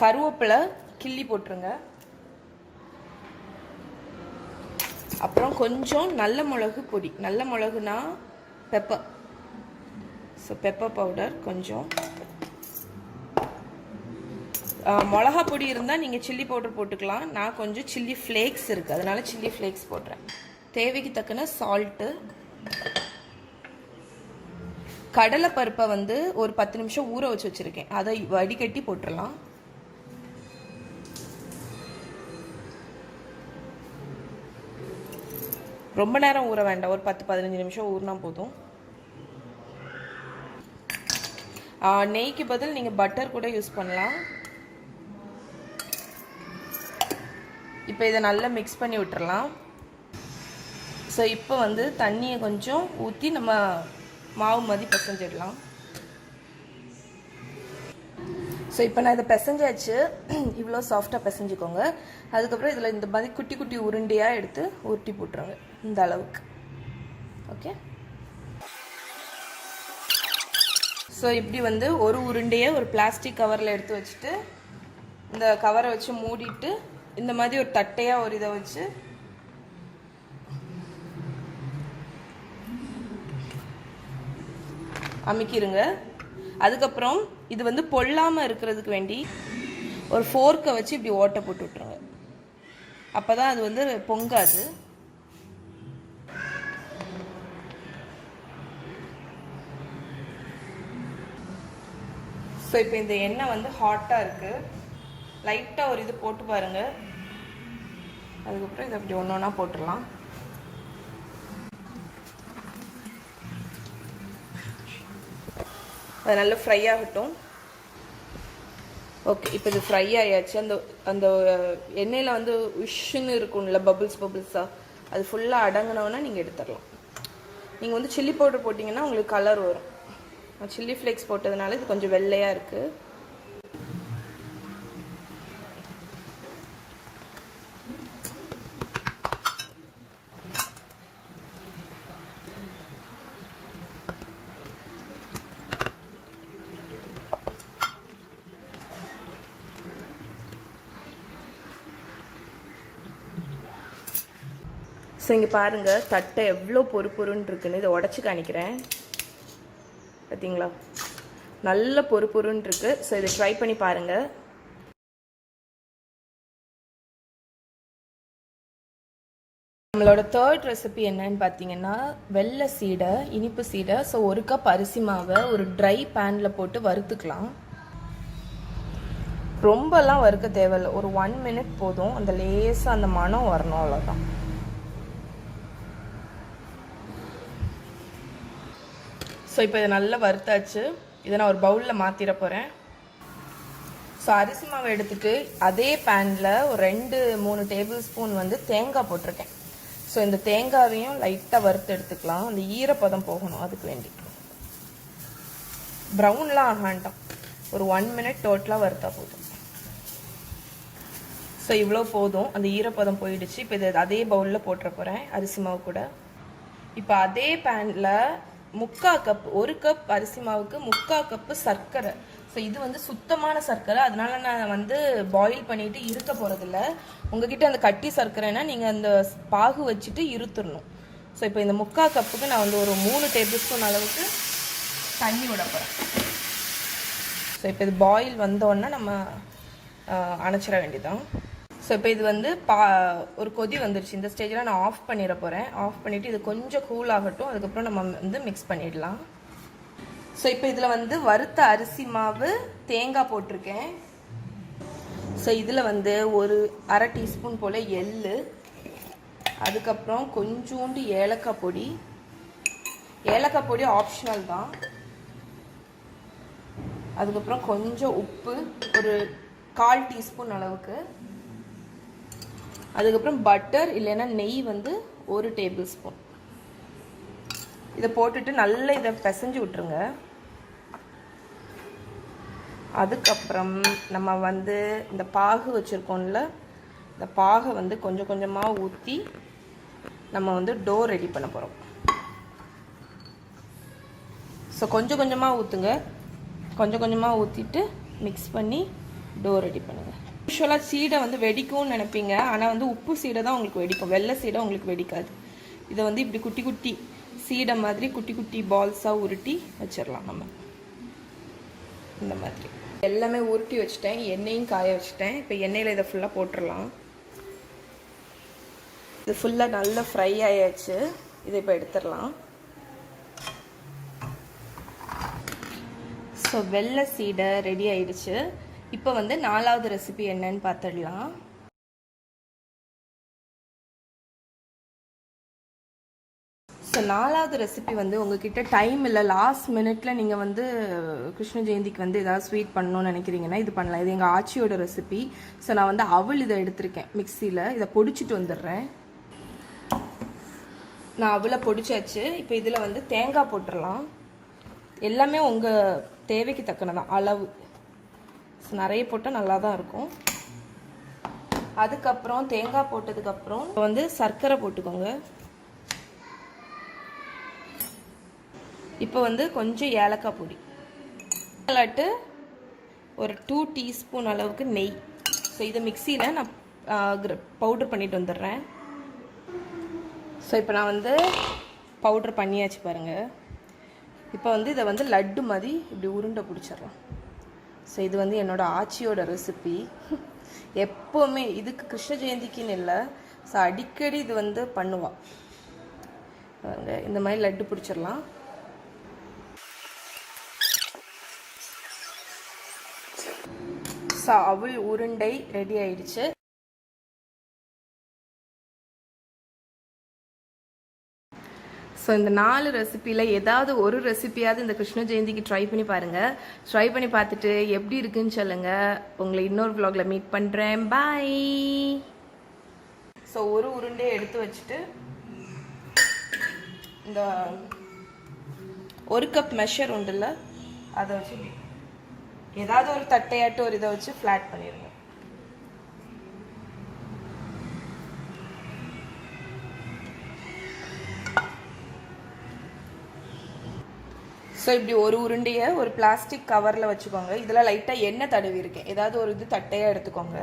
கருவேப்பிலை கிள்ளி போட்டுருங்க. அப்புறம் கொஞ்சம் நல்ல மிளகு பொடி, நல்ல மிளகுனா பெப்பர், ஸோ பெப்பர் பவுடர் கொஞ்சம். மிளகா பொடி இருந்தால் நீங்கள் சில்லி பவுடர் போட்டுக்கலாம். நான் கொஞ்சம் சில்லி ஃப்ளேக்ஸ் இருக்குது, அதனால சில்லி ஃப்ளேக்ஸ் போடுறேன். தேவைக்கு தக்கன சால்ட்டு. கடலை பருப்பை வந்து ஒரு 10 நிமிஷம் ஊற வச்சு வச்சுருக்கேன், அதை வடிகட்டி போட்டுடலாம். ரொம்ப நேரம் ஊற வேண்டாம், ஒரு 10-15 நிமிஷம் ஊறினா போதும். நெய்க்கு பதில் நீங்கள் பட்டர் கூட யூஸ் பண்ணலாம். இப்போ இதை நல்லா மிக்ஸ் பண்ணி விட்டுறலாம். ஸோ இப்போ வந்து தண்ணியை கொஞ்சம் ஊற்றி நம்ம மாவு மாதிரி பிசைஞ்சிடலாம். ஸோ இப்போ நான் இதை பிசைஞ்சாச்சு, இவ்வளோ சாஃப்டாக பிசைஞ்சிக்கோங்க. அதுக்கப்புறம் இதில் இந்த மாதிரி குட்டி குட்டி உருண்டையாக எடுத்து உருட்டி போட்டுருங்க, இந்த அளவுக்கு. ஓகே, ஸோ இப்படி வந்து ஒரு உருண்டையை ஒரு பிளாஸ்டிக் கவரில் எடுத்து வச்சுட்டு இந்த கவரை வச்சு மூடிட்டு இந்த மாதிரி ஒரு தட்டையாக ஒரு இதை வச்சு அமுக்கிடுங்க. அதுக்கப்புறம் இது வந்து பொல்லாமல் இருக்கிறதுக்கு வேண்டி ஒரு ஃபோர்க்கை வச்சு இப்படி ஓட்டை போட்டு விட்டுருங்க, அப்போ தான் அது வந்து பொங்காது. ஸோ இப்போ இந்த எண்ணெய் வந்து ஹாட்டாக இருக்குது, லைட்டாக ஒரு இது போட்டு பாருங்கள். அதுக்கப்புறம் இதை அப்படி ஒன்று ஒன்றா போட்டுடலாம். அது நல்லா ஃப்ரை ஆகட்டும். ஓகே, இப்போ இது ஃப்ரை ஆயாச்சு. அந்த அந்த எண்ணெயில் வந்து உஷ்ஷுன்னு இருக்கும்ல, பபுள்ஸாக, அது ஃபுல்லாக அடங்கினோன்னா நீங்கள் எடுத்துடலாம். நீங்கள் வந்து சில்லி பவுடர் போட்டிங்கன்னா உங்களுக்கு கலர் வரும். சில்லி ஃப்ளேக்ஸ் போட்டதுனால இது கொஞ்சம் வெள்ளையாக இருக்குது. ஸோ இங்கே பாருங்கள் தட்டை எவ்வளோ பொறுன்னு இருக்குன்னு. இதை உடச்சி காணிக்கிறேன், பார்த்தீங்களா? நல்ல பொறுன்னு இருக்கு. ஸோ இதை ட்ரை பண்ணி பாருங்கள். நம்மளோட தேர்ட் ரெசிபி என்னன்னு பார்த்தீங்கன்னா வெள்ளை சீடை, இனிப்பு சீடை. ஸோ 1 கப் அரிசி மாவை ஒரு ட்ரை பேனில் போட்டு வறுத்துக்கலாம். ரொம்பலாம் வறுக்க தேவையில்லை, ஒரு 1 மினிட் போதும். அந்த லேசாக அந்த மனம் வரணும், அவ்வளோதான். ஸோ இப்போ இதை நல்லா வறுத்தாச்சு. இதை நான் ஒரு பவுலில் மாற்றிட போகிறேன். ஸோ அரிசி மாவை எடுத்துகிட்டு அதே பேனில் ஒரு 2-3 டேபிள் ஸ்பூன் வந்து தேங்காய் போட்டிருக்கேன். ஸோ இந்த தேங்காவையும் லைட்டாக வறுத்து எடுத்துக்கலாம், அந்த ஈரப்பதம் போகணும். அதுக்கு வேண்டி ப்ரௌன்லாம் ஆகாண்டாம், ஒரு 1 மினிட் டோட்டலாக வறுத்தா போதும். ஸோ இவ்வளோ போதும், அந்த ஈரப்பதம் போயிடுச்சு. இப்போ இதை அதே பவுலில் போட்டுற போகிறேன் அரிசி மாவு கூட. இப்போ அதே பேனில் 3/4 கப், 1 கப் அரிசி மாவுக்கு 3/4 கப்பு சர்க்கரை. ஸோ இது வந்து சுத்தமான சர்க்கரை, அதனால நான் வந்து பாயில் பண்ணிட்டு இருக்க போகிறதில்ல. உங்ககிட்ட அந்த கட்டி சர்க்கரைனா நீங்கள் அந்த பாகு வச்சுட்டு இருத்துடணும். ஸோ இப்போ இந்த 3/4 கப்புக்கு நான் வந்து ஒரு 3 டேபிள் ஸ்பூன் அளவுக்கு தண்ணி விட போகிறேன். ஸோ இப்போ இது பாயில் வந்தோடனே நம்ம அணைச்சிட வேண்டியதான். ஸோ இப்போ இது வந்து ஒரு கொதி வந்துருச்சு. இந்த ஸ்டேஜில் நான் ஆஃப் பண்ணிட போகிறேன். ஆஃப் பண்ணிவிட்டு இது கொஞ்சம் கூல் ஆகட்டும், அதுக்கப்புறம் நம்ம வந்து மிக்ஸ் பண்ணிடலாம். ஸோ இப்போ இதில் வந்து வறுத்த அரிசி மாவு, தேங்காய் போட்டிருக்கேன். ஸோ இதில் வந்து ஒரு 1/2 டீஸ்பூன் போல் எள்ளு, அதுக்கப்புறம் கொஞ்சோண்டு ஏலக்காய் பொடி. ஏலக்காய் பொடி ஆப்ஷனல் தான். அதுக்கப்புறம் கொஞ்சம் உப்பு, ஒரு 1/4 டீஸ்பூன் அளவுக்கு. அதுக்கப்புறம் பட்டர் இல்லைன்னா நெய் வந்து 1 டேபிள் ஸ்பூன். இதை போட்டுட்டு நல்லா இதை பிசைஞ்சு விட்டுருங்க. அதுக்கப்புறம் நம்ம வந்து இந்த பாகு வச்சுருக்கோம்ல, இந்த பாகை வந்து கொஞ்சம் கொஞ்சமாக ஊற்றி நம்ம வந்து டோ ரெடி பண்ண போகிறோம். ஸோ கொஞ்சம் கொஞ்சமாக ஊற்றுங்க, கொஞ்சம் கொஞ்சமாக ஊற்றிட்டு மிக்ஸ் பண்ணி டோ ரெடி பண்ணுங்கள். யூஸ்வலாக சீடை வந்து வெடிக்கும்னு நினைப்பீங்க, ஆனால் வந்து உப்பு சீடை தான் உங்களுக்கு வெடிக்கும், வெள்ளை சீடை உங்களுக்கு வெடிக்காது. இதை வந்து இப்படி குட்டி குட்டி சீடை மாதிரி குட்டி குட்டி பால்ஸாக உருட்டி வச்சிடலாம். நம்ம இந்த மாதிரி எல்லாமே உருட்டி வச்சுட்டேன், எண்ணெயும் காய வச்சுட்டேன். இப்போ எண்ணெயில் இதை ஃபுல்லாக போட்டுடலாம். இது ஃபுல்லாக நல்லா ஃப்ரை ஆயாச்சு. இதை இப்போ எடுத்துடலாம். ஸோ வெள்ளை சீடை ரெடி ஆயிடுச்சு. இப்போ வந்து 4வது ரெசிபி என்னன்னு பார்த்துடலாம். ஸோ 4வது ரெசிபி வந்து உங்ககிட்ட டைம் இல்லை, லாஸ்ட் மினிட்ல நீங்கள் வந்து கிருஷ்ண ஜெயந்திக்கு வந்து ஏதாவது ஸ்வீட் பண்ணணும்னு நினைக்கிறீங்கன்னா இது பண்ணலாம். இது எங்கள் ஆச்சியோட ரெசிபி. ஸோ நான் வந்து அவள் இதை எடுத்திருக்கேன் மிக்சியில். இதை பொடிச்சிட்டு வந்துடுறேன். நான் அவளை பொடிச்சாச்சு. இப்போ இதில் வந்து தேங்காய் போட்டுடலாம். எல்லாமே உங்கள் தேவைக்கு தக்கனதான் அளவு. ஸோ நிறைய போட்டால் நல்லா தான் இருக்கும். அதுக்கப்புறம் தேங்காய் போட்டதுக்கப்புறம் வந்து சர்க்கரை போட்டுக்கோங்க. இப்போ வந்து கொஞ்சம் ஏலக்காய் பொடி, இல்லாட்டு ஒரு 2 டீஸ்பூன் அளவுக்கு நெய். ஸோ இதை மிக்சியில் நான் பவுட்ரு பண்ணிட்டு வந்துடுறேன். ஸோ இப்போ நான் வந்து பவுட்ரு பண்ணியாச்சு பாருங்கள். இப்போ வந்து இதை வந்து லட்டு மாதிரி இப்படி உருண்டை பிடிச்சிடலாம். ஸோ இது வந்து என்னோடய ஆச்சியோட ரெசிபி. எப்போவுமே இதுக்கு கிருஷ்ண ஜெயந்திக்குன்னு இல்லை, ஸோ அடிக்கடி இது வந்து பண்ணுவாள். இந்த மாதிரி லட்டு பிடிச்சிடலாம். ஸோ அவள் உருண்டை ரெடி ஆயிடுச்சு. ஸோ இந்த 4 ரெசிப்பியில் ஏதாவது ஒரு ரெசிப்பியாவது இந்த கிருஷ்ண ஜெயந்திக்கு ட்ரை பண்ணி பாருங்கள். ட்ரை பண்ணி பார்த்துட்டு எப்படி இருக்குன்னு சொல்லுங்கள். உங்களை இன்னொரு vlogல மீட் பண்ணுறேன். பாய். ஸோ ஒரு உருண்டையை எடுத்து வச்சுட்டு இந்த 1 கப் மெஷர் உண்டுல்ல, அதை வச்சு ஏதாவது ஒரு தட்டையாட்டு ஒரு இதை வச்சு ஃப்ளாட் பண்ணிடுங்க. ஸோ இப்படி ஒரு உருண்டையை ஒரு பிளாஸ்டிக் கவரில் வச்சுக்கோங்க. இதில் லைட்டாக எண்ணெய் தடவி இருக்கேன். ஏதாவது ஒரு இது தட்டையாக எடுத்துக்கோங்க.